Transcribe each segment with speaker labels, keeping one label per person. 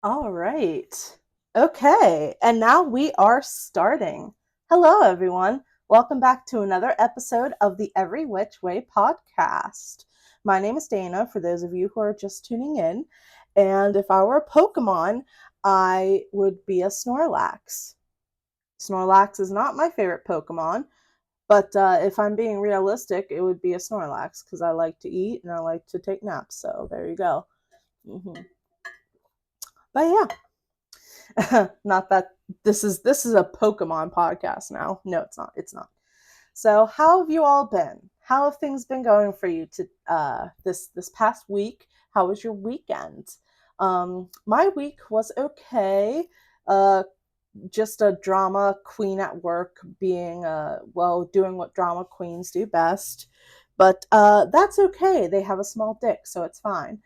Speaker 1: All right. Okay. And now we are starting. Hello, everyone. Welcome back to another episode of the Every Which Way podcast. My name is Dana, for those of you who are just tuning in. And if I were a Pokemon, I would be a Snorlax. Snorlax is not my favorite Pokemon, but if I'm being realistic, it would be a Snorlax because I like to eat and I like to take naps. So there you go. hmm But yeah, not that this is a Pokemon podcast now. No, it's not. It's not. So, how have you all been? How have things been going for you to this past week? How was your weekend? My week was okay. Uh, just a drama queen at work, being doing what drama queens do best. But that's okay. They have a small dick, so it's fine.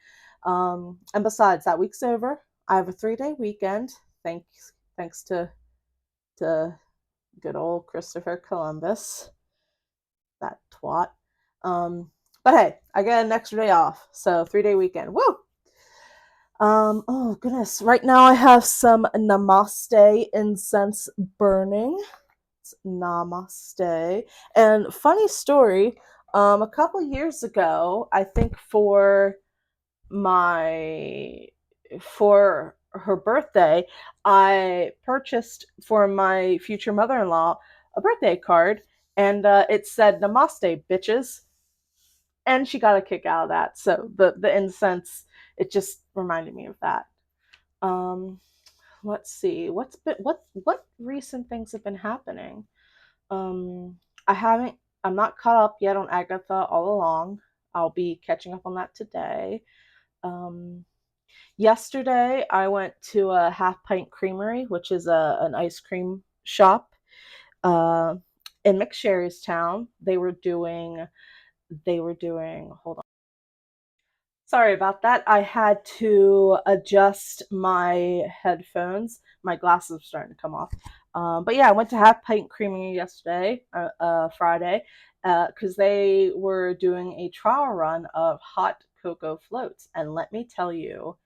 Speaker 1: And besides, that week's over. I have a 3-day weekend. Thanks to good old Christopher Columbus, that twat. But hey, I get an extra day off, so 3-day weekend. Woo! Oh goodness, right now I have some namaste incense burning. It's namaste. And funny story, a couple years ago, I think my for her birthday, I purchased for my future mother-in-law a birthday card, and it said "Namaste, bitches," and she got a kick out of that. So the incense, it just reminded me of that. Um, let's see, what recent things have been happening. Um, I haven't. I'm not caught up yet on Agatha all along. I'll be catching up on that today. Um, Yesterday, I went to a Half Pint Creamery, which is an ice cream shop uh, in McSherrystown. They were doing. Hold on. Sorry about that. I had to adjust my headphones. My glasses are starting to come off. But yeah, I went to Half Pint Creamery yesterday, Friday, because they were doing a trial run of hot cocoa floats. And let me tell you,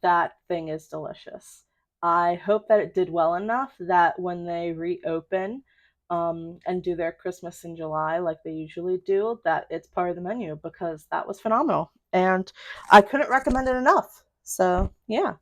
Speaker 1: that thing is delicious. I hope that it did well enough that when they reopen and do their Christmas in July like they usually do, that it's part of the menu because that was phenomenal. And I couldn't recommend it enough. So, yeah.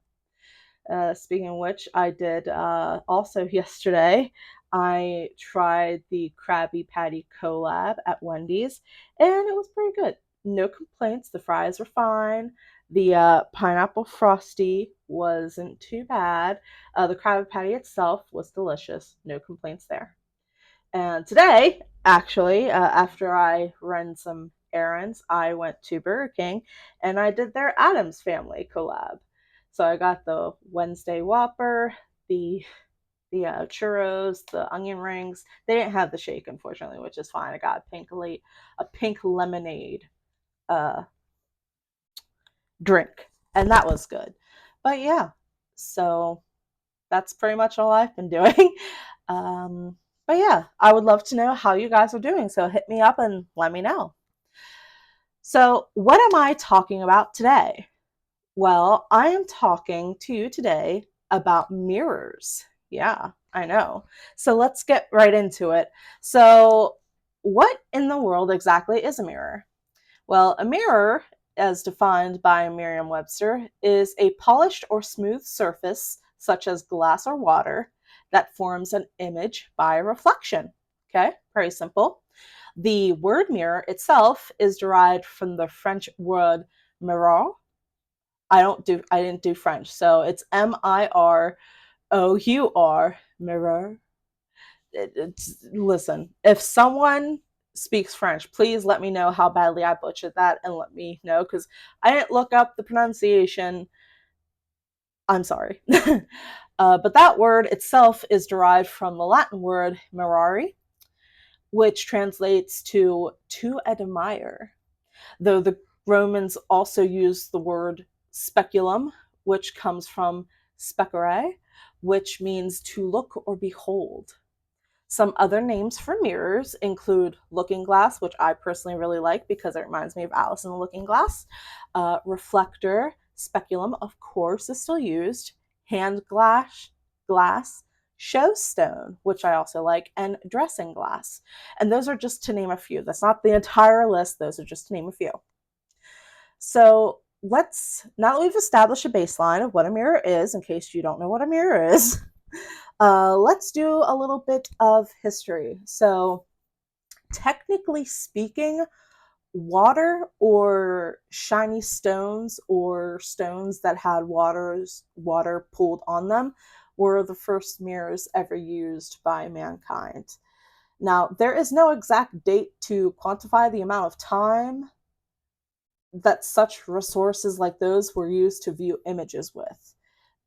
Speaker 1: Speaking of which, I did also yesterday. I tried the Krabby Patty collab at Wendy's, and it was pretty good. No complaints. The fries were fine. The pineapple frosty wasn't too bad. The Krabby Patty itself was delicious. No complaints there. And today, actually, after I ran some errands, I went to Burger King and I did their Adams Family collab. So I got the Wednesday Whopper, the churros, the onion rings. They didn't have the shake, unfortunately, which is fine. I got a pink lemonade uh, drink, and that was good. But yeah, so that's pretty much all I've been doing. But yeah, I would love to know how you guys are doing. So hit me up and let me know. So, what am I talking about today? Well, I am talking to you today about mirrors. Yeah, I know. So let's get right into it. So, what in the world exactly is a mirror? Well, a mirror, as defined by Merriam Webster, is a polished or smooth surface, such as glass or water, that forms an image by reflection. Okay, very simple. The word mirror itself is derived from the French word miroir. I didn't do French, so it's Mirou, mirror. Listen, if someone speaks French, please let me know how badly I butchered that and let me know because I didn't look up the pronunciation. I'm sorry. But that word itself is derived from the Latin word mirari, which translates to admire. Though the Romans also used the word speculum, which comes from speccare, which means to look or behold. Some other names for mirrors include looking glass, which I personally really like because it reminds me of Alice in the Looking Glass, reflector, speculum, of course, is still used, hand glass, show stone, which I also like, and dressing glass. And those are just to name a few. That's not the entire list, those are just to name a few. So now that we've established a baseline of what a mirror is, in case you don't know what a mirror is, let's do a little bit of history. So, technically speaking, water or shiny stones or stones that had water pooled on them were the first mirrors ever used by mankind. Now, there is no exact date to quantify the amount of time that such resources like those were used to view images with.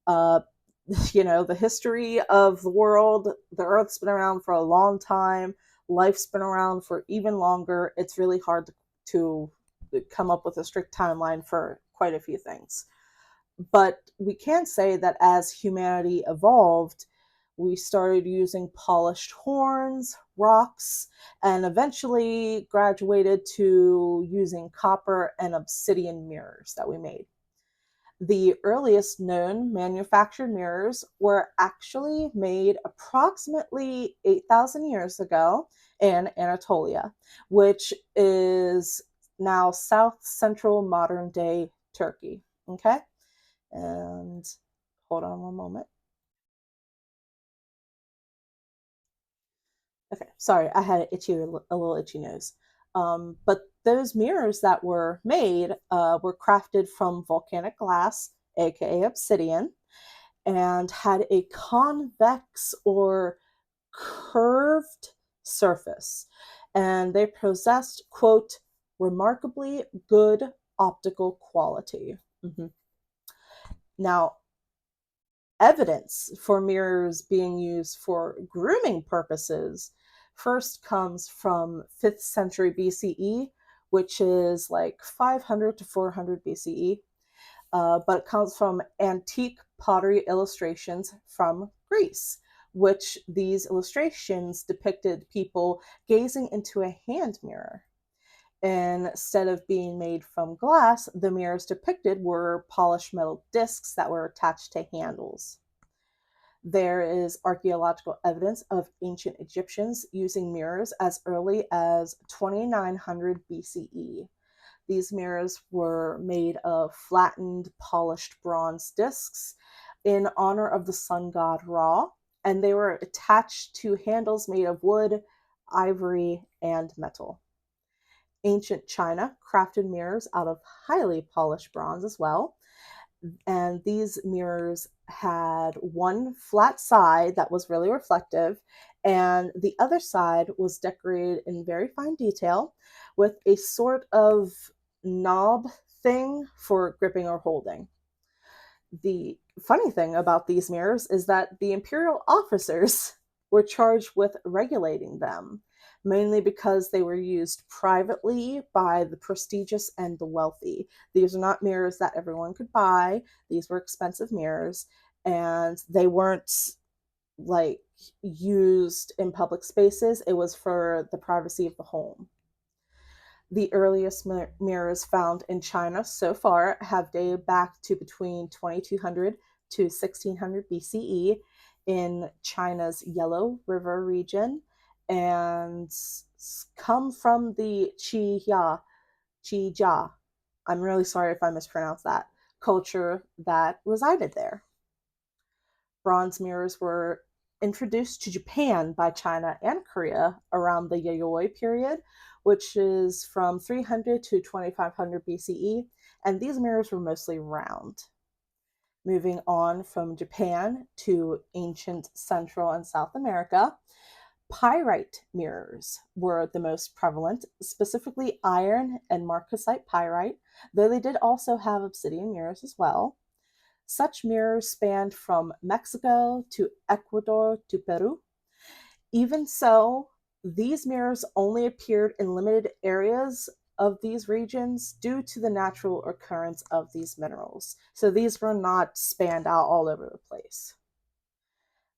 Speaker 1: Uh, the history of the world, the Earth's been around for a long time, life's been around for even longer. It's really hard to come up with a strict timeline for quite a few things. But we can say that as humanity evolved, we started using polished horns, rocks, and eventually graduated to using copper and obsidian mirrors that we made. The earliest known manufactured mirrors were actually made approximately 8,000 years ago in Anatolia, which is now south central modern day Turkey. Okay? And hold on one moment. Okay, sorry, I had a little itchy nose. But those mirrors that were made were crafted from volcanic glass, aka obsidian, and had a convex or curved surface. And they possessed, quote, remarkably good optical quality. Mm-hmm. Now, evidence for mirrors being used for grooming purposes first comes from 5th century BCE, which is like 500 to 400 BCE, but it comes from antique pottery illustrations from Greece, which these illustrations depicted people gazing into a hand mirror. Instead of being made from glass, the mirrors depicted were polished metal discs that were attached to handles. There is archaeological evidence of ancient Egyptians using mirrors as early as 2900 BCE. These mirrors were made of flattened, polished bronze discs in honor of the sun god Ra, and they were attached to handles made of wood, ivory, and metal. Ancient China crafted mirrors out of highly polished bronze as well. And these mirrors had one flat side that was really reflective, and the other side was decorated in very fine detail with a sort of knob thing for gripping or holding. The funny thing about these mirrors is that the imperial officers were charged with regulating them, mainly because they were used privately by the prestigious and the wealthy. These are not mirrors that everyone could buy. These were expensive mirrors, and they weren't like used in public spaces. It was for the privacy of the home. The earliest mirrors found in China so far have dated back to between 2200 to 1600 BCE in China's Yellow River region and come from the Qijia, I'm really sorry if I mispronounced that, culture that resided there. Bronze mirrors were introduced to Japan by China and Korea around the Yayoi period, which is from 300 to 2500 BCE, and these mirrors were mostly round. Moving on from Japan to ancient Central and South America, pyrite mirrors were the most prevalent, specifically iron and marcasite pyrite, though they did also have obsidian mirrors as well. Such mirrors spanned from Mexico to Ecuador to Peru. Even so, these mirrors only appeared in limited areas of these regions due to the natural occurrence of these minerals. So these were not spanned out all over the place.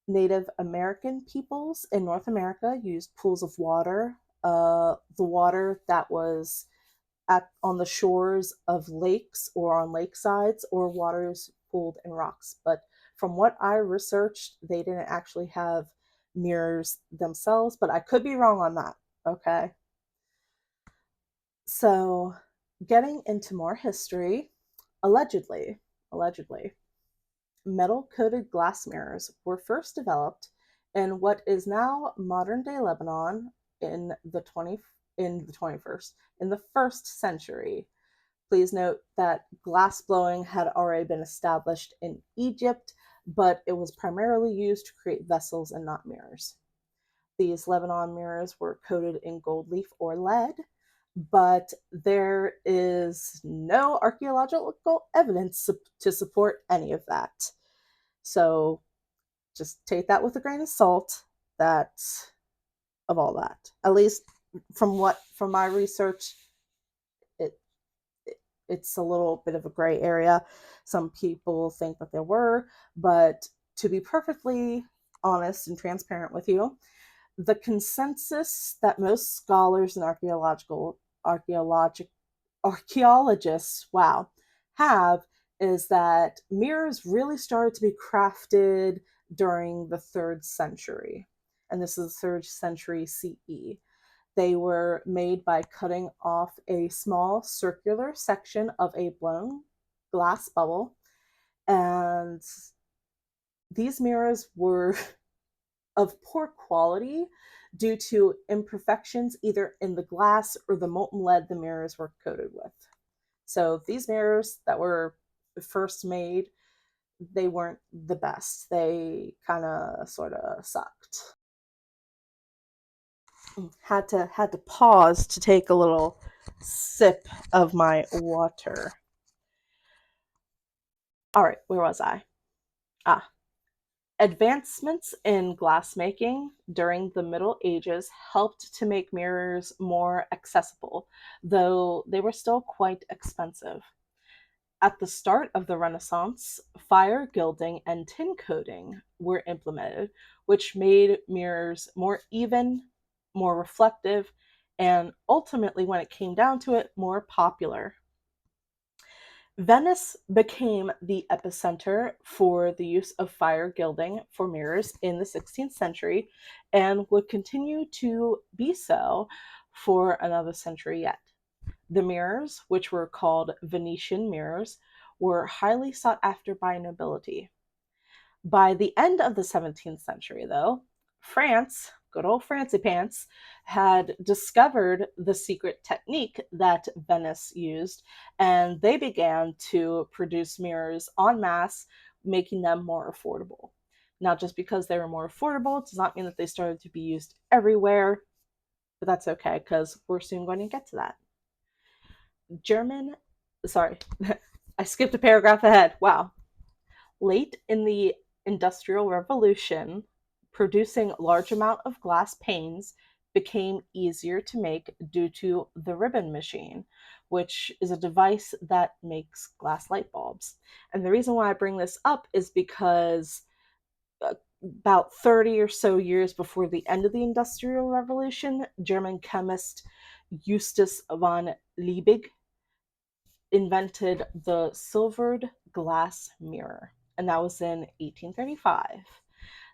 Speaker 1: Native American peoples in North America used pools of water. The water that was on the shores of lakes or on lakesides or waters pooled in rocks. But from what I researched, they didn't actually have mirrors themselves, but I could be wrong on that. Okay. So, getting into more history, allegedly, metal coated glass mirrors were first developed in what is now modern day Lebanon in the 20 in the 21st in the 1st century. Please note that glass blowing had already been established in Egypt, but it was primarily used to create vessels and not mirrors. These Lebanon mirrors were coated in gold leaf or lead, but there is no archaeological evidence to support any of that. So just take that with a grain of salt. That of all that, at least from my research, it, it's a little bit of a gray area. Some people think that there were, but to be perfectly honest and transparent with you, the consensus that most scholars and archaeologists, wow, have is that mirrors really started to be crafted during the 3rd century. And this is the 3rd century CE. They were made by cutting off a small circular section of a blown glass bubble. And these mirrors were of poor quality due to imperfections either in the glass or the molten lead the mirrors were coated with. So these mirrors that were first made, they weren't the best. They kind of sort of sucked. Had to pause to take a little sip of my water. All right, where was I? Ah, advancements in glassmaking during the Middle Ages helped to make mirrors more accessible, though they were still quite expensive. At the start of the Renaissance, fire gilding and tin coating were implemented, which made mirrors more even, more reflective, and ultimately, when it came down to it, more popular. Venice became the epicenter for the use of fire gilding for mirrors in the 16th century and would continue to be so for another century yet. The mirrors, which were called Venetian mirrors, were highly sought after by nobility. By the end of the 17th century, though, France, good old Francie Pants, had discovered the secret technique that Venice used, and they began to produce mirrors en masse, making them more affordable. Now, just because they were more affordable does not mean that they started to be used everywhere, but that's okay because we're soon going to get to that. Sorry, I skipped a paragraph ahead. Wow. Late in the Industrial Revolution, producing large amount of glass panes became easier to make due to the ribbon machine, which is a device that makes glass light bulbs. And the reason why I bring this up is because about 30 or so years before the end of the Industrial Revolution, German chemist Justus von Liebig invented the silvered glass mirror, and that was in 1835.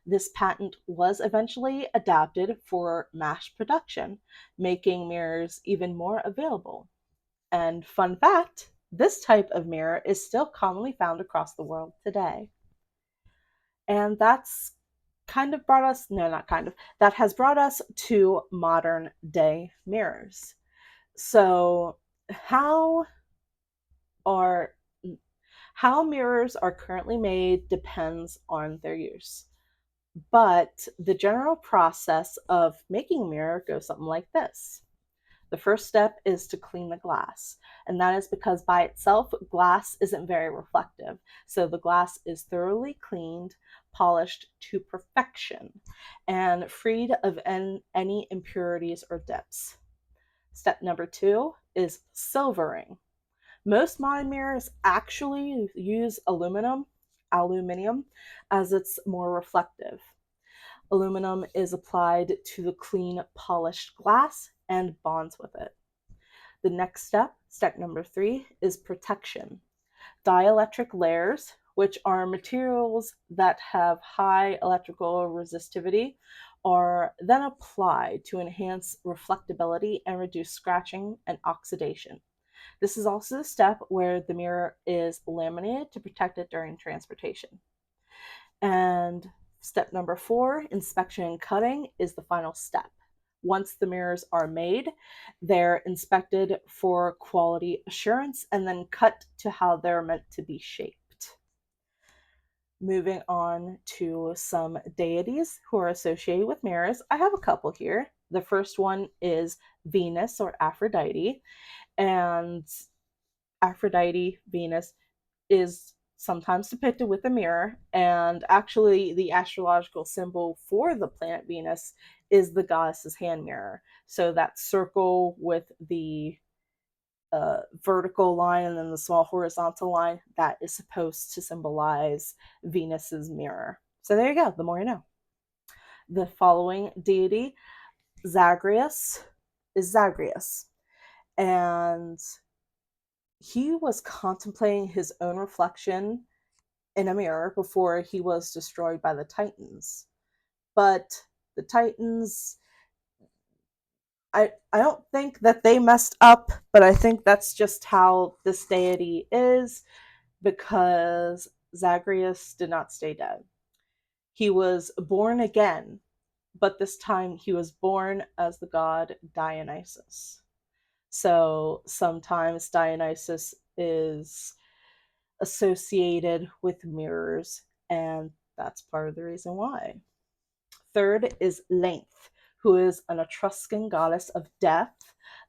Speaker 1: This patent was eventually adapted for mass production, making mirrors even more available. And fun fact, this type of mirror is still commonly found across the world today. And that's kind of brought us, no, not kind of, that has brought us to modern day mirrors. So, are how mirrors are currently made depends on their use. But the general process of making a mirror goes something like this. The first step is to clean the glass, and that is because by itself, glass isn't very reflective. So the glass is thoroughly cleaned, polished to perfection, and freed of any impurities or dips. Step number 2 is silvering. Most modern mirrors actually use aluminium, as it's more reflective. Aluminum is applied to the clean, polished glass and bonds with it. The next step, Step number 3 is protection. Dielectric layers, which are materials that have high electrical resistivity, are then applied to enhance reflectability and reduce scratching and oxidation. This is also the step where the mirror is laminated to protect it during transportation. And step number 4, inspection and cutting, is the final step. Once the mirrors are made, they're inspected for quality assurance and then cut to how they're meant to be shaped. Moving on to some deities who are associated with mirrors. I have a couple here. The first one is Venus or Aphrodite. And Aphrodite, Venus, is sometimes depicted with a mirror, and actually the astrological symbol for the planet Venus is the goddess's hand mirror. So that circle with the vertical line and then the small horizontal line, that is supposed to symbolize Venus's mirror. So there you go, the more you know. The following deity, Zagreus, is Zagreus. And he was contemplating his own reflection in a mirror before he was destroyed by the Titans. But the Titans, I don't think that they messed up, but I think that's just how this deity is, because Zagreus did not stay dead. He was born again, but this time he was born as the god Dionysus. So sometimes Dionysus is associated with mirrors, and that's part of the reason why. Third is Length, who is an Etruscan goddess of death,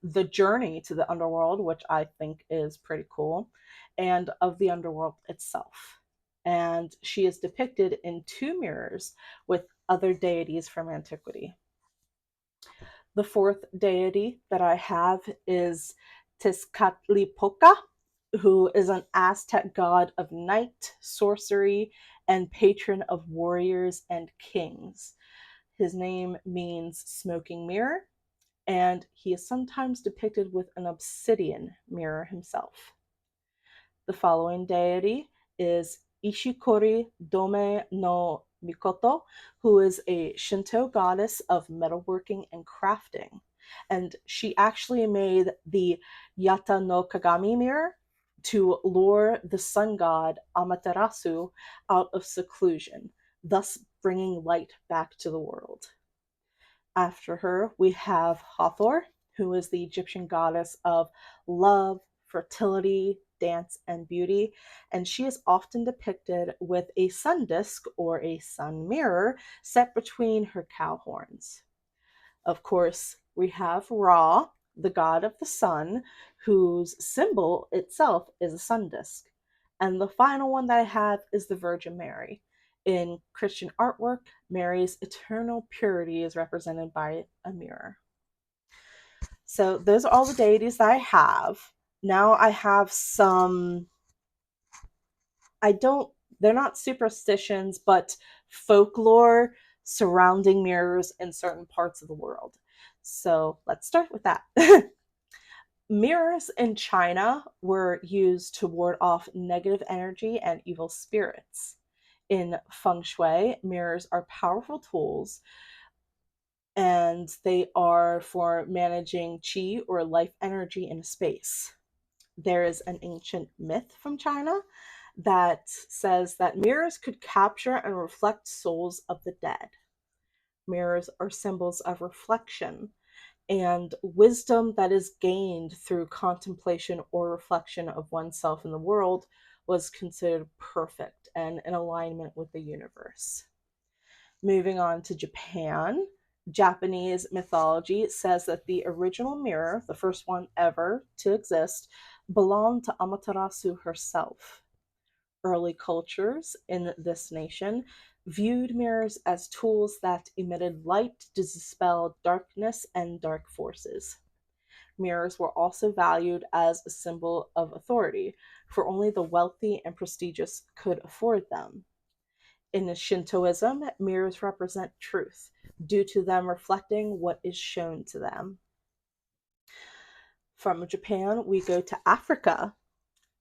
Speaker 1: the journey to the underworld, which I think is pretty cool, and of the underworld itself. And she is depicted in 2 mirrors with other deities from antiquity. The fourth deity that I have is Tezcatlipoca, who is an Aztec god of night, sorcery, and patron of warriors and kings. His name means smoking mirror, and he is sometimes depicted with an obsidian mirror himself. The following deity is Ishikori Dome no Mikoto, who is a Shinto goddess of metalworking and crafting. And she actually made the Yata no Kagami mirror to lure the sun god Amaterasu out of seclusion, thus bringing light back to the world. After her, we have Hathor, who is the Egyptian goddess of love, fertility, dance, and beauty, and she is often depicted with a sun disk or a sun mirror set between her cow horns. Of course, we have Ra, the god of the sun, whose symbol itself is a sun disk. And the final one that I have is the Virgin Mary. In Christian artwork, Mary's eternal purity is represented by a mirror. So those are all the deities that I have. Now I have some, they're not superstitions, but folklore surrounding mirrors in certain parts of the world. So let's start with that. Mirrors in China were used to ward off negative energy and evil spirits. In feng shui, mirrors are powerful tools, and they are for managing qi or life energy in a space. There is an ancient myth from China that says that mirrors could capture and reflect souls of the dead. Mirrors are symbols of reflection and wisdom that is gained through contemplation or reflection of oneself in the world was considered perfect and in alignment with the universe. Moving on to Japan, Japanese mythology says that the original mirror, the first one ever to exist, belonged to Amaterasu herself. Early cultures in this nation viewed mirrors as tools that emitted light to dispel darkness and dark forces. Mirrors were also valued as a symbol of authority, for only the wealthy and prestigious could afford them. In Shintoism, mirrors represent truth, due to them reflecting what is shown to them. From Japan, we go to Africa.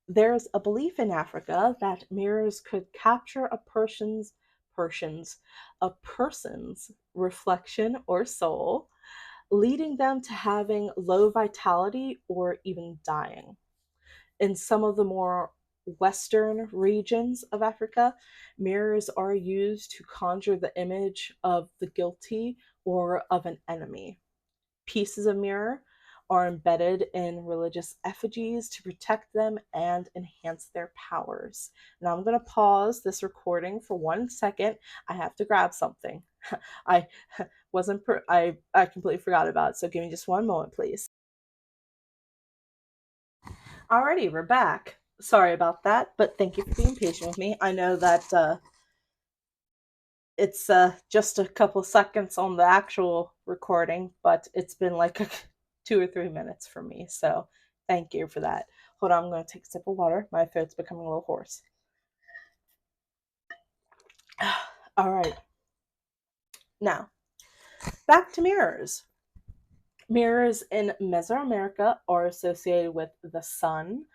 Speaker 1: There's a belief in Africa that mirrors could capture a person's reflection or soul, leading them to having low vitality or even dying. In some of the more western regions of Africa, mirrors are used to conjure the image of the guilty or of an enemy. Pieces of mirror are embedded in religious effigies to protect them and enhance their powers. Now I'm going to pause this recording for 1 second. I have to grab something. I I completely forgot about it, so give me just one moment, please. Alrighty, we're back. Sorry about that, but thank you for being patient with me. I know that it's just a couple of seconds on the actual recording, but it's been like 2 or 3 minutes for me. So thank you for that. Hold on, I'm going to take a sip of water. My throat's becoming a little hoarse. All right. Now, back to mirrors. Mirrors in Mesoamerica are associated with the sun,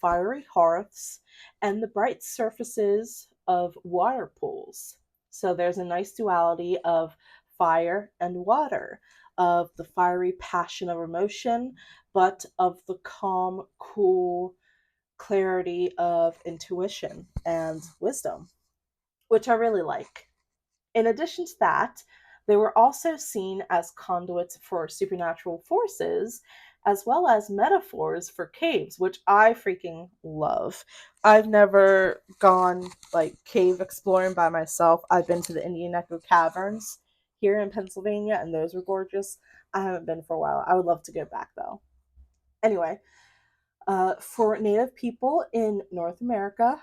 Speaker 1: fiery hearths, and the bright surfaces of water pools. So there's a nice duality of fire and water, of the fiery passion of emotion, but of the calm, cool clarity of intuition and wisdom, which I really like. In addition to that, they were also seen as conduits for supernatural forces, as well as metaphors for caves, which I freaking love. I've never gone like cave exploring by myself. I've been to the Indian Echo Caverns here in Pennsylvania, and those were gorgeous. I haven't been for a while. I would love to go back though. Anyway, for Native people in North America,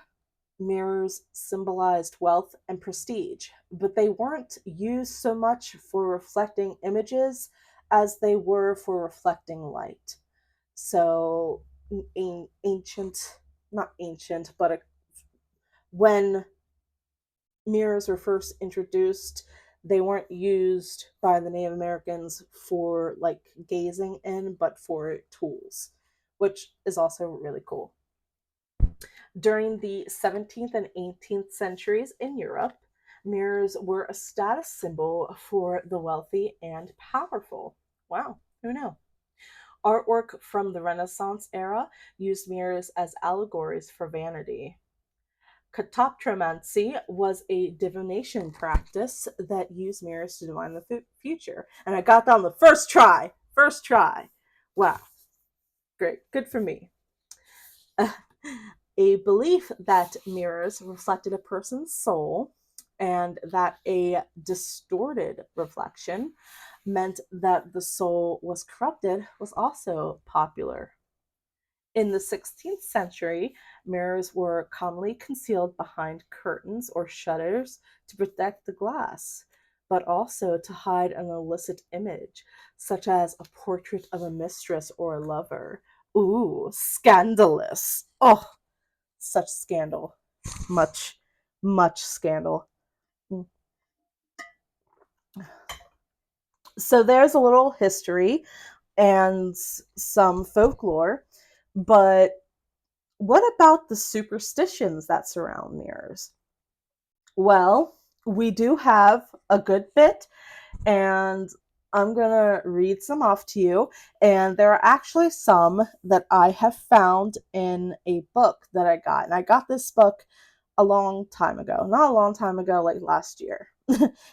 Speaker 1: mirrors symbolized wealth and prestige, but they weren't used so much for reflecting images as they were for reflecting light. So, ancient, not ancient, but when mirrors were first introduced, they weren't used by the Native Americans for like gazing in, but for tools, which is also really cool. During the 17th and 18th centuries in Europe, mirrors were a status symbol for the wealthy and powerful. Wow, who knew? Artwork from the Renaissance era used mirrors as allegories for vanity. Catoptromancy was a divination practice that used mirrors to divine the future. And I got that on the first try. First try. Wow. Great. Good for me. A belief that mirrors reflected a person's soul and that a distorted reflection meant that the soul was corrupted was also popular. In the 16th century, mirrors were commonly concealed behind curtains or shutters to protect the glass, but also to hide an illicit image, such as a portrait of a mistress or a lover. Ooh, scandalous. Oh, such scandal. Much, much scandal. So there's a little history and some folklore, but what about the superstitions that surround mirrors? Well, we do have a good bit, and I'm going to read some off to you. And there are actually some that I have found in a book that I got. And I got this book a long time ago. Not a long time ago, like last year.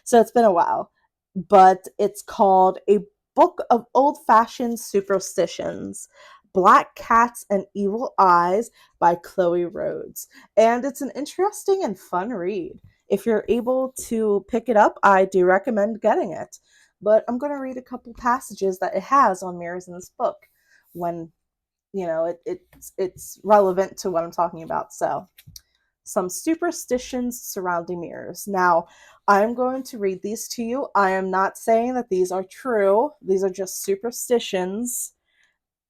Speaker 1: So it's been a while. But it's called A Book of Old-Fashioned Superstitions, Black Cats and Evil Eyes by Chloe Rhodes. And it's an interesting and fun read. If you're able to pick it up, I do recommend getting it. But I'm going to read a couple passages that it has on mirrors in this book when, it's relevant to what I'm talking about. So, some superstitions surrounding mirrors. Now, I'm going to read these to you. I am not saying that these are true. These are just superstitions.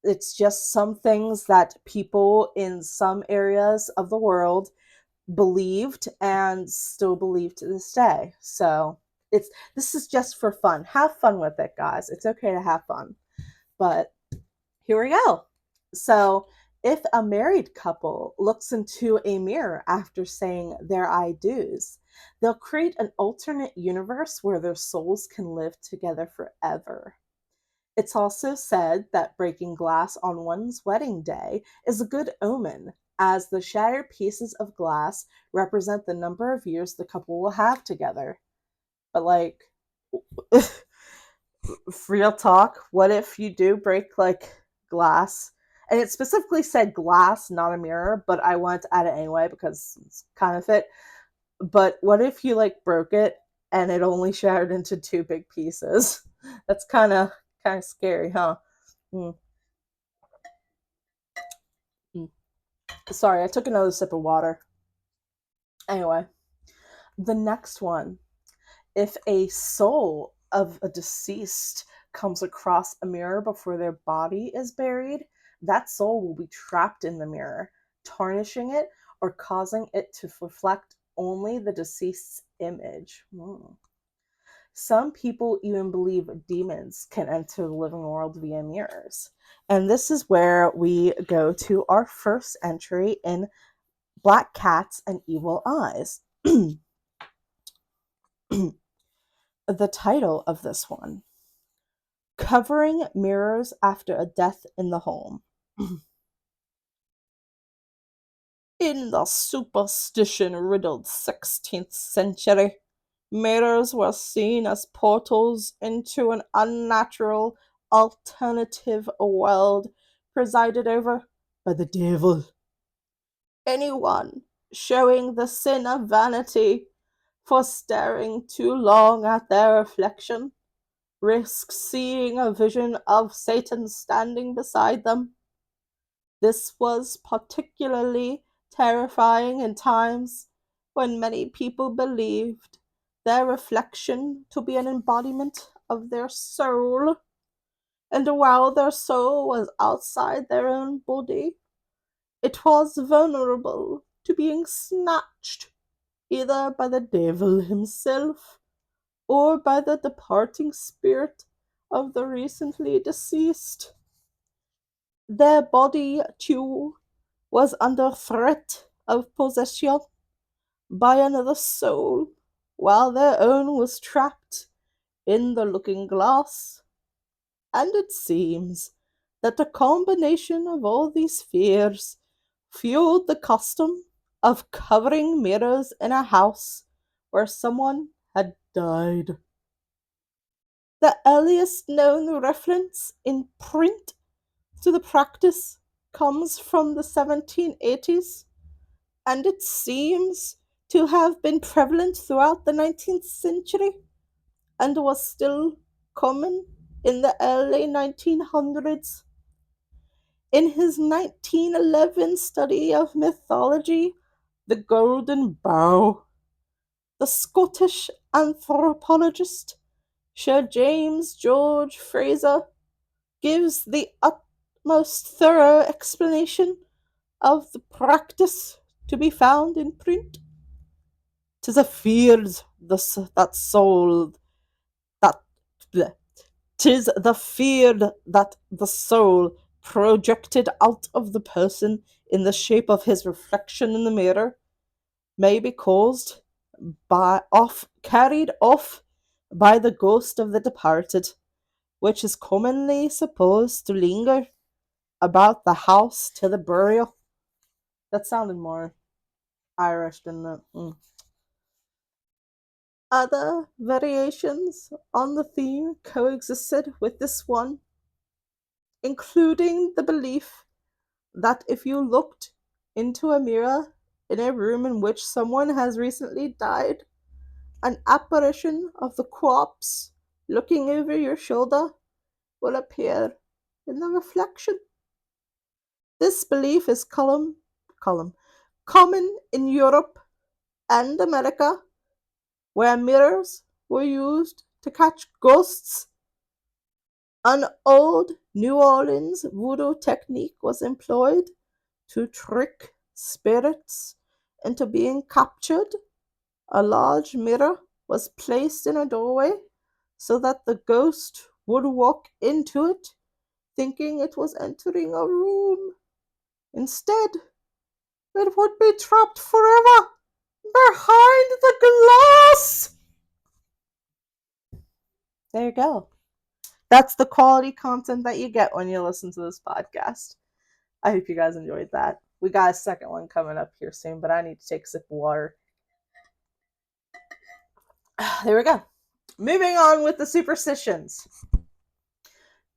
Speaker 1: It's just some things that people in some areas of the world believed and still believe to this day. So this is just for fun. Have fun with it, guys. It's okay to have fun. But Here we go. So, if a married couple looks into a mirror after saying their I do's, they'll create an alternate universe where their souls can live together forever. It's also said that breaking glass on one's wedding day is a good omen, as the shattered pieces of glass represent the number of years the couple will have together. But, like, real talk, what if you do break like glass? And it specifically said glass, not a mirror, but I wanted to add it anyway because it's kind of fit. But what if you like broke it and it only shattered into two big pieces? That's kind of scary, huh? Mm, mm. Sorry, I took another sip of water. Anyway, the next one. If a soul of a deceased comes across a mirror before their body is buried, that soul will be trapped in the mirror, tarnishing it or causing it to reflect only the deceased's image. Some people even believe demons can enter the living world via mirrors. And this is where we go to our first entry in Black Cats and Evil Eyes. The title of this one: Covering Mirrors After a Death in the Home. In the superstition riddled 16th century, mirrors were seen as portals into an unnatural, alternative world presided over by the devil. Anyone showing the sin of vanity for staring too long at their reflection risks seeing a vision of Satan standing beside them. This was particularly terrifying in times when many people believed their reflection to be an embodiment of their soul, and while their soul was outside their own body, it was vulnerable to being snatched either by the devil himself or by the departing spirit of the recently deceased. Their body, too, was under threat of possession by another soul, while their own was trapped in the looking glass. And it seems that the combination of all these fears fueled the custom of covering mirrors in a house where someone had died. The earliest known reference in print to the practice comes from the 1780s, and it seems to have been prevalent throughout the 19th century and was still common in the early 1900s. In his 1911 study of mythology, The Golden Bough, the Scottish anthropologist Sir James George Fraser gives the utmost thorough explanation of the practice to be found in print. "'Tis a feared that soul that bleh, 'tis the feared that the soul projected out of the person in the shape of his reflection in the mirror may be caused carried off by the ghost of the departed, which is commonly supposed to linger about the house till the burial." That sounded more Irish, didn't it? Other variations on the theme coexisted with this one, including the belief that if you looked into a mirror in a room in which someone has recently died, an apparition of the corpse looking over your shoulder will appear in the reflection. This belief is common in Europe and America, where mirrors were used to catch ghosts. An old New Orleans voodoo technique was employed to trick spirits into being captured. A large mirror was placed in a doorway so that the ghost would walk into it thinking it was entering a room. Instead, it would be trapped forever behind the glass. There you go. That's the quality content that you get when you listen to this podcast. I hope you guys enjoyed that. We got a second one coming up here soon, but I need to take a sip of water. There we go. Moving on with the superstitions.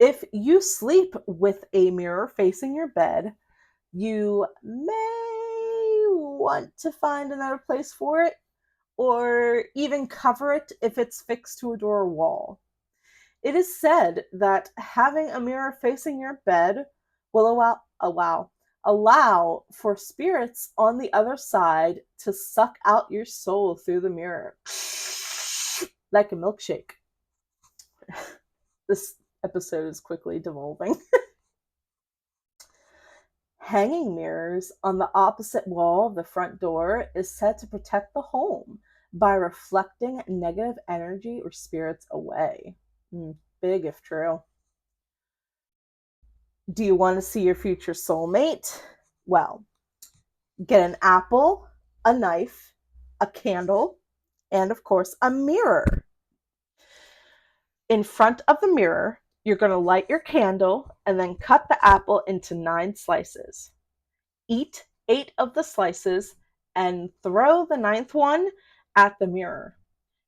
Speaker 1: If you sleep with a mirror facing your bed, you may want to find another place for it, or even cover it if it's fixed to a door or wall. It is said that having a mirror facing your bed will allow for spirits on the other side to suck out your soul through the mirror like a milkshake. This episode is quickly devolving. Hanging mirrors on the opposite wall of the front door is said to protect the home by reflecting negative energy or spirits away. Big if true. Do you want to see your future soulmate? Well, get an apple, a knife, a candle, and of course, a mirror. In front of the mirror, you're going to light your candle and then cut the apple into 9 slices. Eat 8 of the slices and throw the 9th one at the mirror.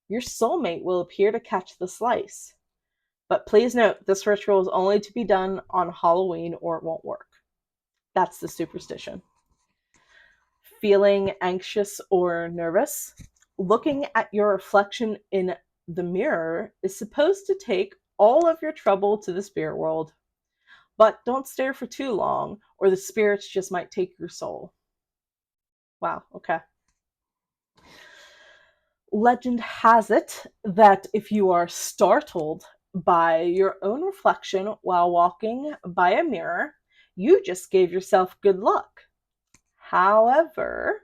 Speaker 1: Your soulmate will appear to catch the slice. But please note, this ritual is only to be done on Halloween or it won't work. That's the superstition. Feeling anxious or nervous? Looking at your reflection in the mirror is supposed to take all of your trouble to the spirit world. But don't stare for too long, or the spirits just might take your soul. Wow, okay. Legend has it that if you are startled by your own reflection while walking by a mirror, you just gave yourself good luck. However,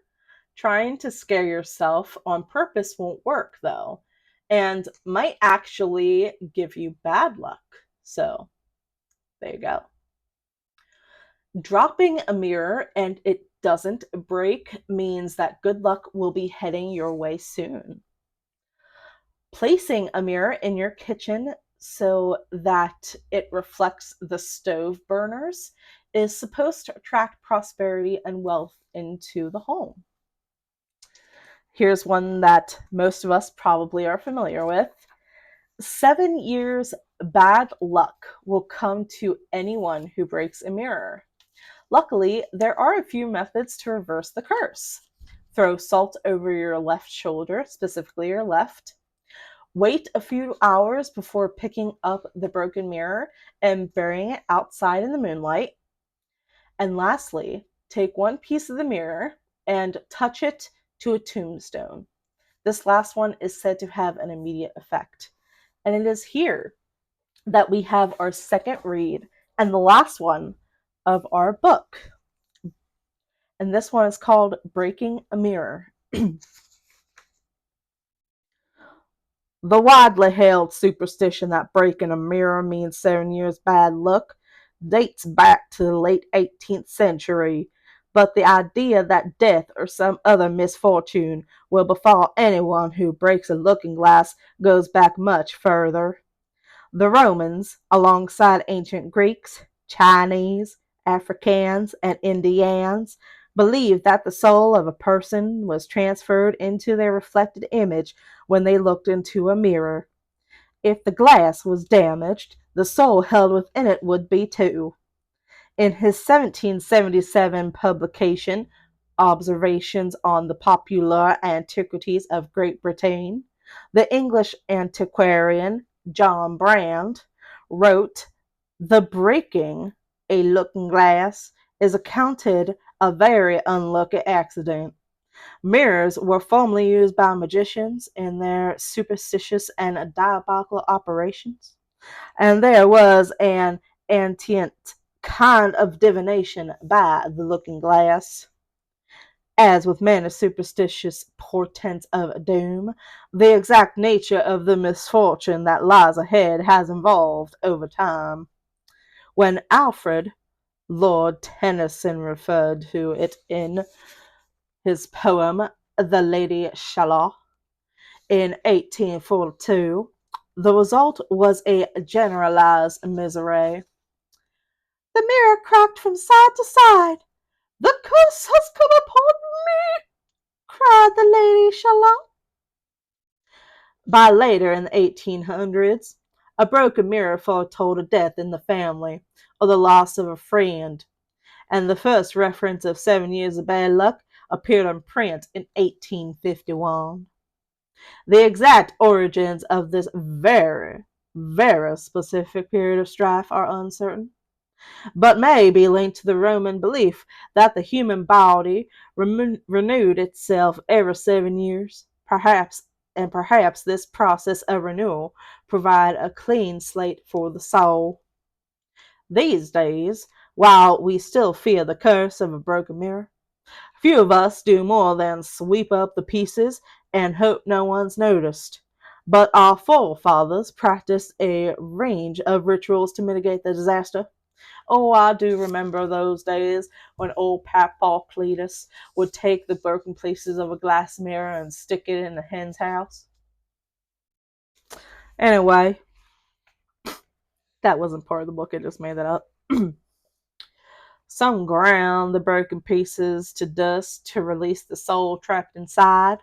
Speaker 1: trying to scare yourself on purpose won't work, though, and might actually give you bad luck. So, there you go. Dropping a mirror and it doesn't break means that good luck will be heading your way soon. Placing a mirror in your kitchen so that it reflects the stove burners is supposed to attract prosperity and wealth into the home. Here's one that most of us probably are familiar with. 7 years bad luck will come to anyone who breaks a mirror. Luckily, there are a few methods to reverse the curse. Throw salt over your left shoulder, specifically your left. Wait a few hours before picking up the broken mirror and burying it outside in the moonlight. And lastly, take one piece of the mirror and touch it to a tombstone. This last one is said to have an immediate effect. And it is here that we have our second read and the last one of our book. And this one is called Breaking a Mirror. The widely held superstition that breaking a mirror means 7 years bad luck dates back to the late 18th century, but the idea that death or some other misfortune will befall anyone who breaks a looking glass goes back much further. The Romans, alongside ancient Greeks, Chinese, Africans, and Indians, believed that the soul of a person was transferred into their reflected image when they looked into a mirror. If the glass was damaged, the soul held within it would be too. In his 1777 publication, Observations on the Popular Antiquities of Great Britain, the English antiquarian John Brand wrote, "The breaking a looking glass is accounted a very unlucky accident. Mirrors were formerly used by magicians in their superstitious and diabolical operations, and there was an ancient kind of divination by the looking glass. As with many superstitious portents of doom, the exact nature of the misfortune that lies ahead has evolved over time. when Alfred, Lord Tennyson, referred to it in his poem The Lady Shallow in 1842. The result was a generalized misery. The mirror cracked from side to side. The curse has come upon me, cried the Lady Shallow. By later in the 1800s, a broken mirror foretold a death in the family or the loss of a friend, and the first reference of 7 years of bad luck appeared in print in 1851. The exact origins of this very, very specific period of strife are uncertain, but may be linked to the Roman belief that the human body renewed itself every 7 years. Perhaps this process of renewal provide a clean slate for the soul. These days, while we still fear the curse of a broken mirror, few of us do more than sweep up the pieces and hope no one's noticed. But our forefathers practiced a range of rituals to mitigate the disaster. Oh, I do remember those days when old Papa Cletus would take the broken pieces of a glass mirror and stick it in the hen's house. Anyway, that wasn't part of the book, I just made that up. Some ground the broken pieces to dust to release the soul trapped inside.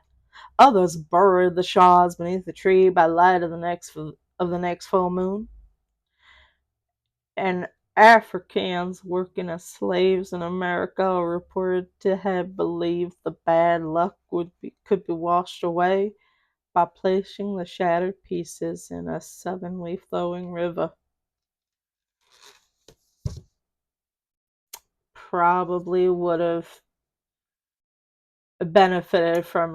Speaker 1: Others buried the shards beneath the tree by light of the next full moon. And Africans working as slaves in America are reported to have believed the bad luck could be washed away by placing the shattered pieces in a suddenly flowing river. Probably would have benefited from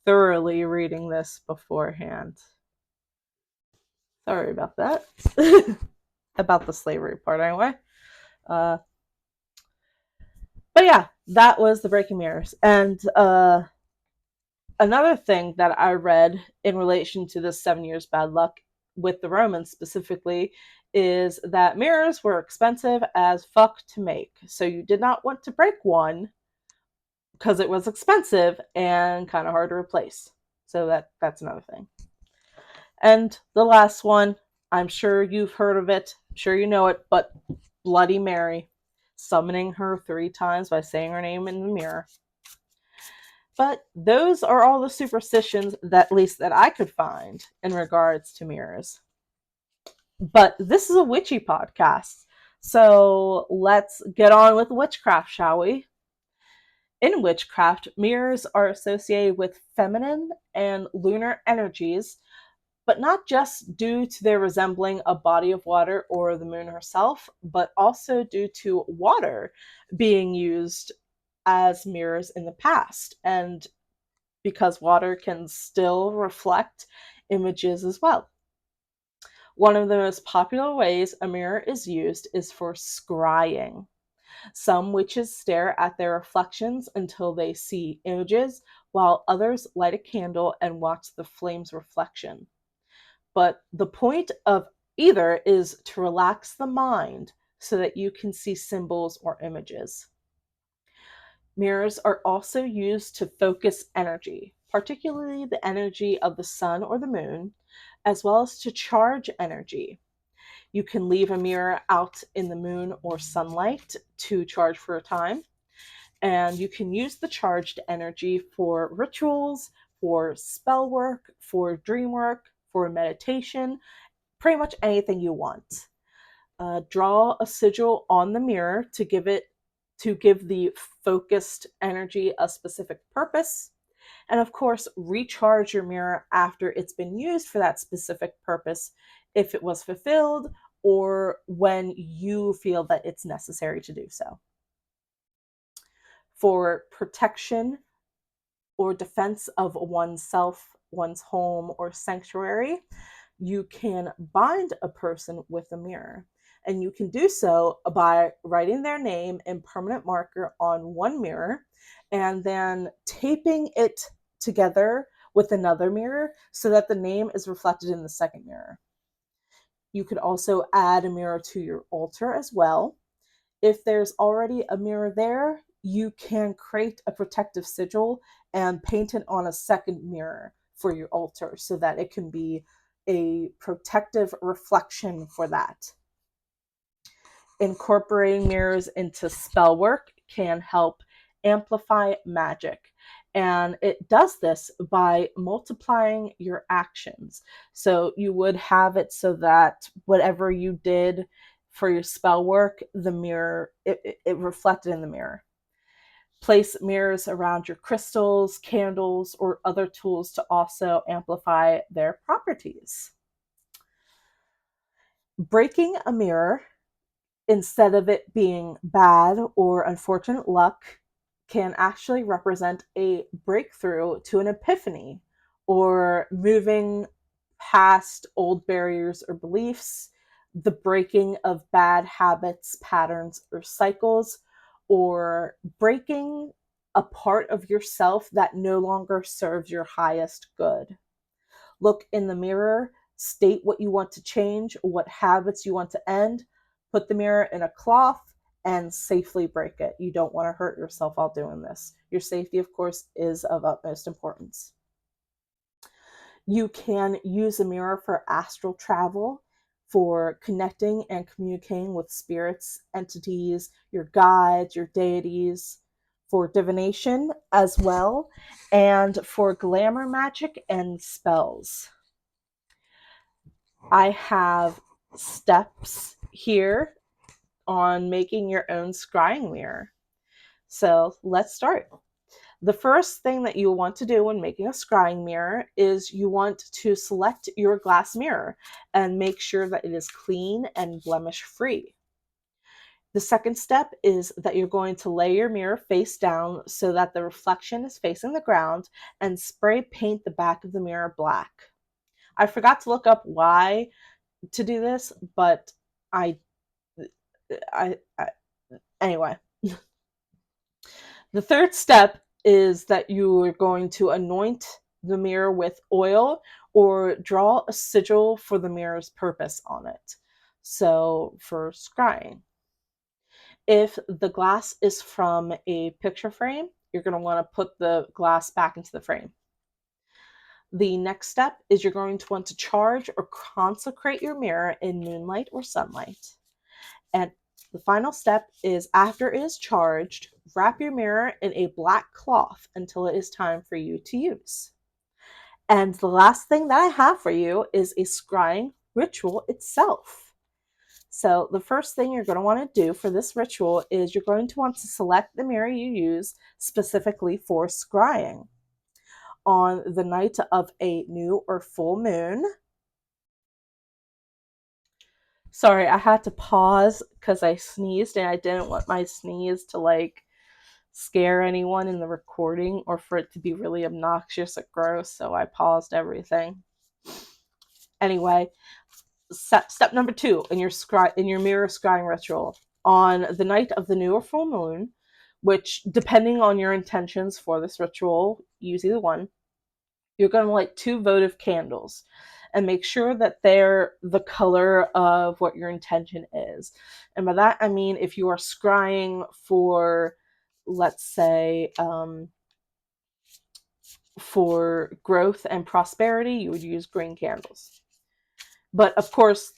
Speaker 1: thoroughly reading this beforehand. Sorry about that. About the slavery part, anyway. But yeah, that was the Breaking Mirrors. And another thing that I read in relation to this 7 years bad luck with the Romans specifically is that mirrors were expensive as fuck to make. So you did not want to break one because it was expensive and kind of hard to replace. So that's another thing. And the last one, I'm sure you've heard of it, I'm sure you know it, but Bloody Mary, summoning her 3 times by saying her name in the mirror. But those are all the superstitions that, at least that I could find in regards to mirrors. But this is a witchy podcast, so let's get on with witchcraft, shall we? In witchcraft, mirrors are associated with feminine and lunar energies, but not just due to their resembling a body of water or the moon herself, but also due to water being used as mirrors in the past, and because water can still reflect images as well. One of the most popular ways a mirror is used is for scrying. Some witches stare at their reflections until they see images, while others light a candle and watch the flame's reflection. But the point of either is to relax the mind so that you can see symbols or images. Mirrors are also used to focus energy, particularly the energy of the sun or the moon, as well as to charge energy. You can leave a mirror out in the moon or sunlight to charge for a time, and you can use the charged energy for rituals, for spell work, for dream work, for meditation, pretty much anything you want. Draw a sigil on the mirror to give the focused energy a specific purpose. And of course, recharge your mirror after it's been used for that specific purpose if it was fulfilled or when you feel that it's necessary to do so. For protection or defense of oneself, one's home, or sanctuary, you can bind a person with a mirror. And you can do so by writing their name in permanent marker on one mirror and then taping it together with another mirror so that the name is reflected in the second mirror. You could also add a mirror to your altar as well. If there's already a mirror there, you can create a protective sigil and paint it on a second mirror for your altar so that it can be a protective reflection for that. Incorporating mirrors into spell work can help amplify magic. And it does this by multiplying your actions. So you would have it so that whatever you did for your spell work, the mirror, it reflected in the mirror. Place mirrors around your crystals, candles, or other tools to also amplify their properties. Breaking a mirror, instead of it being bad or unfortunate luck, can actually represent a breakthrough to an epiphany or moving past old barriers or beliefs, the breaking of bad habits, patterns, or cycles, or breaking a part of yourself that no longer serves your highest good. Look in the mirror, state what you want to change, what habits you want to end, put the mirror in a cloth, and safely break it. You don't want to hurt yourself while doing this. Your safety, of course, is of utmost importance. You can use a mirror for astral travel, for connecting and communicating with spirits, entities, your guides, your deities, for divination as well, and for glamour magic and spells. I have steps here on making your own scrying mirror. So let's start. The first thing that you want to do when making a scrying mirror is you want to select your glass mirror and make sure that it is clean and blemish free. The second step is that you're going to lay your mirror face down so that the reflection is facing the ground and spray paint the back of the mirror black. I forgot to look up why to do this, but I anyway. The third step is that you are going to anoint the mirror with oil or draw a sigil for the mirror's purpose on it. So for scrying, if the glass is from a picture frame, you're going to want to put the glass back into the frame. The next step is you're going to want to charge or consecrate your mirror in moonlight or sunlight. And the final step is after it is charged, wrap your mirror in a black cloth until it is time for you to use. And the last thing that I have for you is a scrying ritual itself. So the first thing you're going to want to do for this ritual is you're going to want to select the mirror you use specifically for scrying. On the night of a new or full moon, sorry, I had to pause because I sneezed and I didn't want my sneeze to scare anyone in the recording or for it to be really obnoxious or gross, so I paused everything. Anyway, step number 2 in your mirror scrying ritual. On the night of the new or full moon, which depending on your intentions for this ritual, use either one, you're going to light 2 votive candles and make sure that they're the color of what your intention is. And by that, I mean if you are scrying for, let's say, for growth and prosperity, you would use green candles. But of course,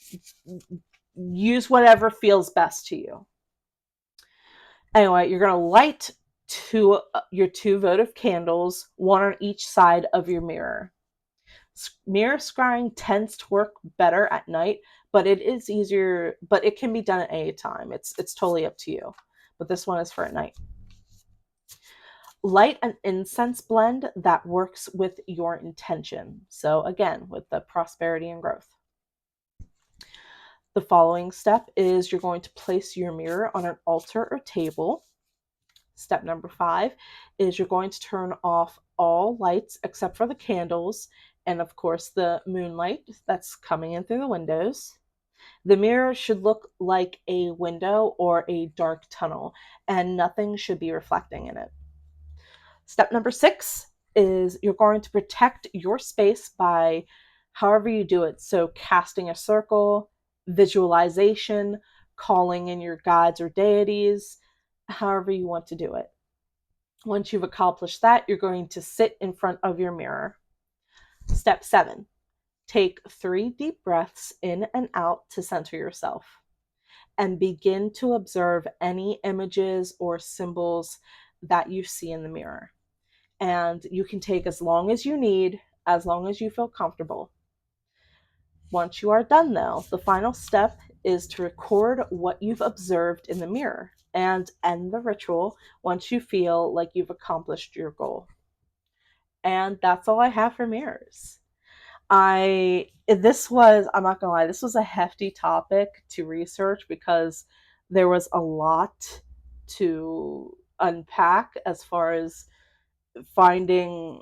Speaker 1: use whatever feels best to you. Anyway, you're going to light your 2 votive candles, one on each side of your mirror. Mirror scrying tends to work better at night, but it is easier, but it can be done at any time. It's totally up to you. But this one is for at night. Light an incense blend that works with your intention. So again, with the prosperity and growth. The following step is you're going to place your mirror on an altar or table. Step number 5 is you're going to turn off all lights except for the candles and, of course, the moonlight that's coming in through the windows. The mirror should look like a window or a dark tunnel, and nothing should be reflecting in it. Step number 6 is you're going to protect your space by however you do it. So casting a circle, visualization, calling in your guides or deities, however you want to do it. Once you've accomplished that, you're going to sit in front of your mirror. Step 7, take 3 deep breaths in and out to center yourself and begin to observe any images or symbols that you see in the mirror. And you can take as long as you need, as long as you feel comfortable. Once you are done, though, the final step is to record what you've observed in the mirror and end the ritual once you feel like you've accomplished your goal. And that's all I have for mirrors. I'm not gonna lie, this was a hefty topic to research because there was a lot to unpack as far as finding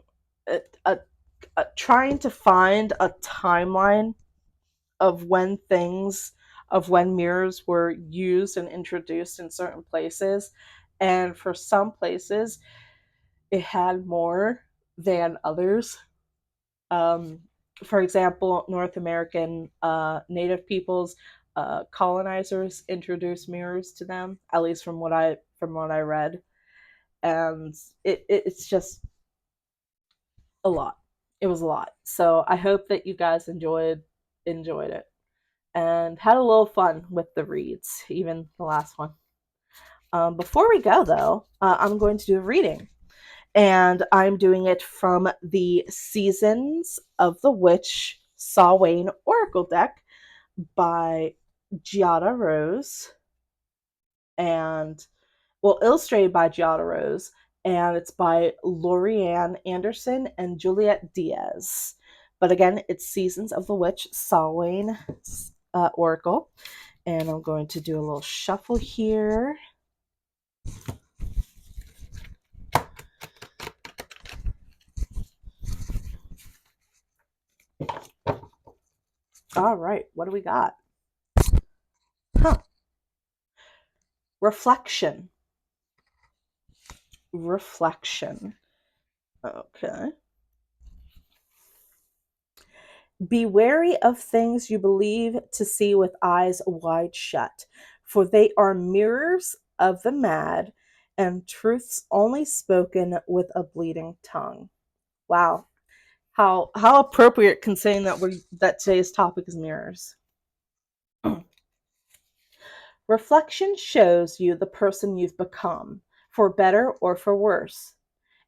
Speaker 1: trying to find a timeline of when mirrors were used and introduced in certain places. And for some places, it had more than others. Um, for example, North American Native peoples, colonizers introduced mirrors to them, at least from what I read, and it's just a lot. It was a lot. So I hope that you guys enjoyed it and had a little fun with the reads, even the last one. Before we go, though, I'm going to do a reading, and I'm doing it from the Seasons of the Witch Samhain Oracle deck by Giada Rose, and illustrated by Giada Rose, and it's by Lorianne Anderson and Juliet Diaz. But again, it's Seasons of the Witch Samhain Oracle, and I'm going to do a little shuffle here. All right, what do we got? Reflection. Okay. Be wary of things you believe to see with eyes wide shut, for they are mirrors of the mad, and truths only spoken with a bleeding tongue. Wow. How appropriate considering that today's topic is mirrors. Reflection shows you the person you've become, for better or for worse.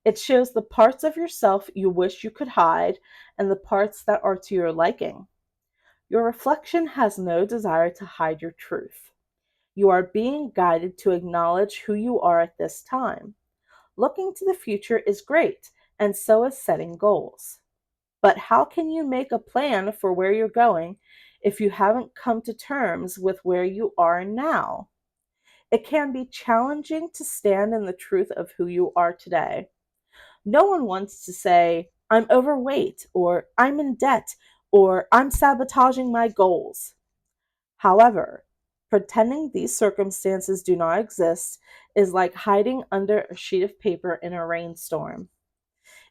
Speaker 1: It shows the parts of yourself you wish you could hide and the parts that are to your liking. Your reflection has no desire to hide your truth. You are being guided to acknowledge who you are at this time. Looking to the future is great, and so is setting goals. But how can you make a plan for where you're going if you haven't come to terms with where you are now? It can be challenging to stand in the truth of who you are today. No one wants to say, I'm overweight, or I'm in debt, or I'm sabotaging my goals. However, pretending these circumstances do not exist is like hiding under a sheet of paper in a rainstorm.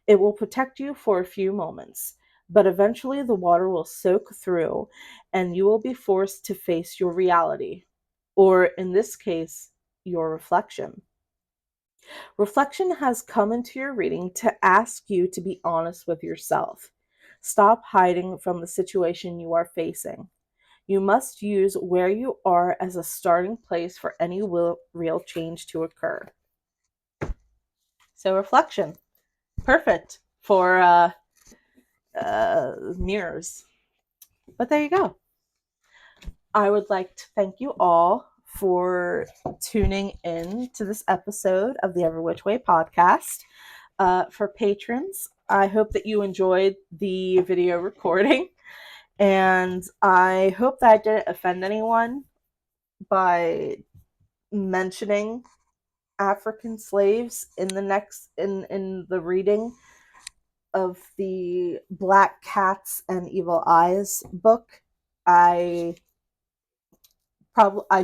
Speaker 1: It will protect you for a few moments, but eventually the water will soak through and you will be forced to face your reality, or in this case, your reflection. Reflection has come into your reading to ask you to be honest with yourself. Stop hiding from the situation you are facing. You must use where you are as a starting place for any real change to occur. So reflection, perfect for mirrors. But there you go. I would like to thank you all for tuning in to this episode of the Every Which Way podcast. For patrons, I hope that you enjoyed the video recording, and I hope that I didn't offend anyone by mentioning African slaves in the reading of the Black Cats and Evil Eyes book. I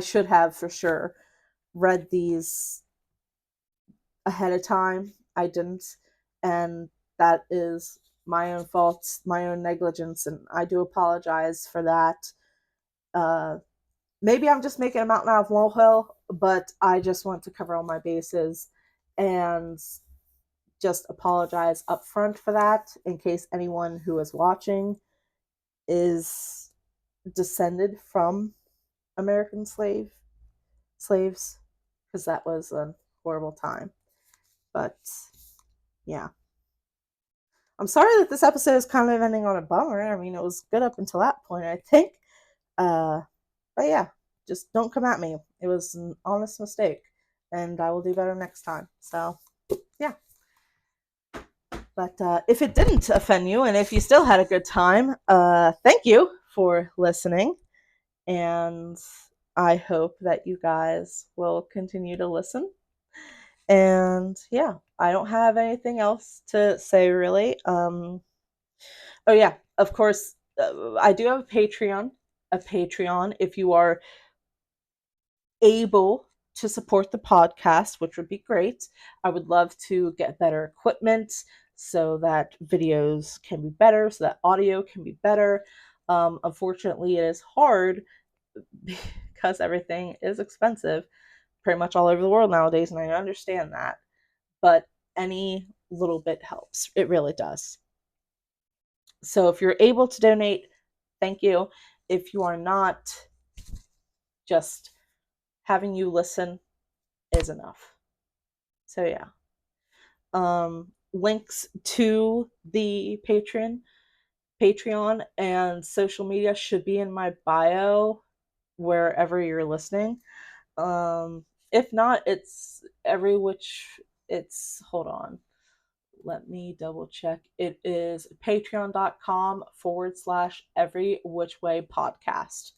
Speaker 1: should have for sure read these ahead of time. I didn't, and that is my own fault, my own negligence, and I do apologize for that. Maybe I'm just making a mountain out of molehill, but I just want to cover all my bases and just apologize up front for that in case anyone who is watching is descended from American slaves, because that was a horrible time. But yeah. I'm sorry that this episode is kind of ending on a bummer. I mean, it was good up until that point, I think. But yeah, just don't come at me. It was an honest mistake, and I will do better next time. So, yeah. But if it didn't offend you, and if you still had a good time, thank you for listening. And I hope that you guys will continue to listen. And yeah, I don't have anything else to say really. Oh yeah, of course, I do have a Patreon. A Patreon, if you are able to support the podcast, which would be great. I would love to get better equipment so that videos can be better, so that audio can be better. Unfortunately, it is hard because everything is expensive pretty much all over the world nowadays, and I understand that. But any little bit helps. It really does. So if you're able to donate, thank you. If you are not, just having you listen is enough. So yeah. Links to the Patreon and social media should be in my bio wherever you're listening. If not, it's every which it's hold on. Let me double check. It is patreon.com/every which way podcast.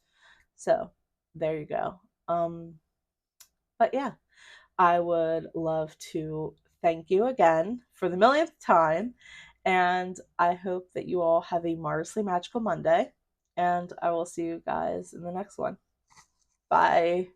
Speaker 1: So there you go. But yeah, I would love to thank you again for the millionth time. And I hope that you all have a marvelously magical Monday. And I will see you guys in the next one. Bye.